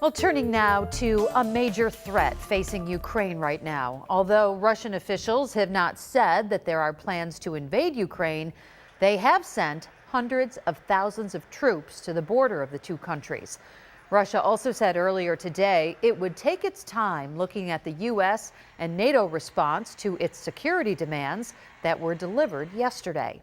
Well, turning now to a major threat facing Ukraine right now. Although Russian officials have not said that there are plans to invade Ukraine, they have sent hundreds of thousands of troops to the border of the two countries. Russia also said earlier today it would take its time looking at the U.S. and NATO response to its security demands that were delivered yesterday.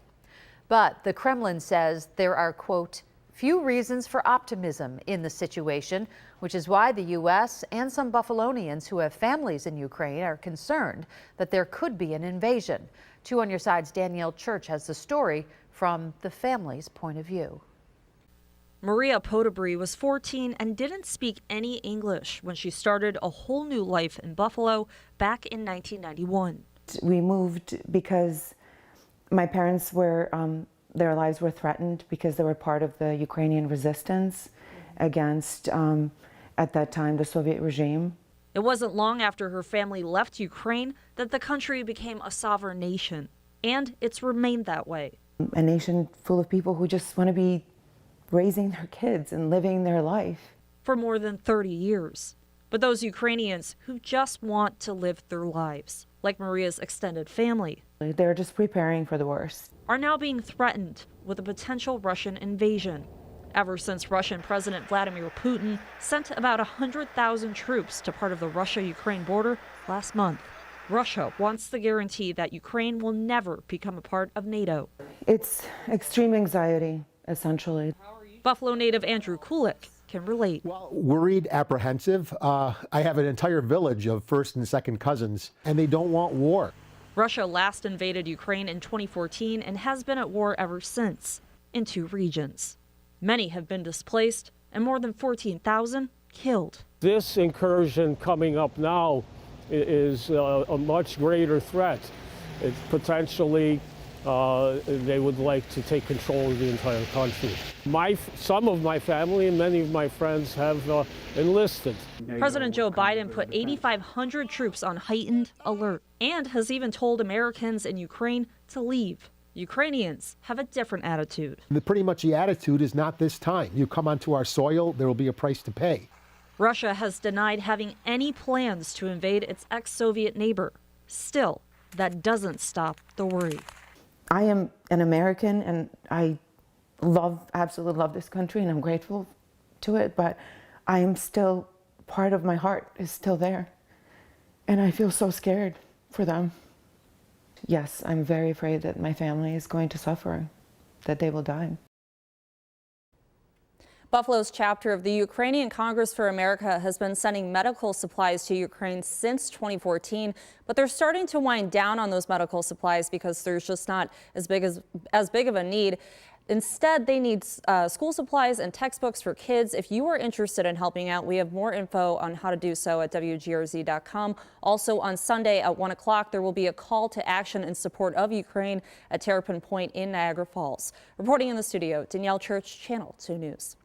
But the Kremlin says there are, quote, few reasons for optimism in the situation, which is why the U.S. and some Buffalonians who have families in Ukraine are concerned that there could be an invasion. 2 on Your Side's Danielle Church has the story from the family's point of view. Maria Podobry was 14 and didn't speak any English when she started a whole new life in Buffalo back in 1991. We moved because my parents were their lives were threatened because they were part of the Ukrainian resistance against, at that time, the Soviet regime. It wasn't long after her family left Ukraine that the country became a sovereign nation, and it's remained that way. A nation full of people who just want to be raising their kids and living their life. For more than 30 years. But those Ukrainians who just want to live their lives, like Maria's extended family, they're just preparing for the worst, are now being threatened with a potential Russian invasion. Ever since Russian President Vladimir Putin sent about 100,000 troops to part of the Russia-Ukraine border last month. Russia wants the guarantee that Ukraine will never become a part of NATO. It's extreme anxiety, essentially. Buffalo native Andrew Kulik can relate. Well, worried, apprehensive. I have an entire village of first and second cousins, and they don't want war. Russia last invaded Ukraine in 2014 and has been at war ever since, in 2 regions. Many have been displaced and more than 14,000 killed. This incursion coming up now is a much greater threat. It's potentially they would like to take control of the entire country. Some of my family and many of my friends have enlisted. President Joe Biden put 8,500 troops on heightened alert and has even told Americans in Ukraine to leave. Ukrainians have a different attitude. Pretty much the attitude is not this time. You come onto our soil, there will be a price to pay. Russia has denied having any plans to invade its ex-Soviet neighbor. Still, that doesn't stop the worry. I am an American and I absolutely love this country and I'm grateful to it, but I am still, part of my heart is still there. And I feel so scared for them. Yes, I'm very afraid that my family is going to suffer, that they will die. Buffalo's chapter of the Ukrainian Congress for America has been sending medical supplies to Ukraine since 2014, but they're starting to wind down on those medical supplies because there's just not as big of a need. Instead, they need school supplies and textbooks for kids. If you are interested in helping out, we have more info on how to do so at WGRZ.com. Also on Sunday at 1 o'clock, there will be a call to action in support of Ukraine at Terrapin Point in Niagara Falls. Reporting in the studio, Danielle Church, Channel 2 News.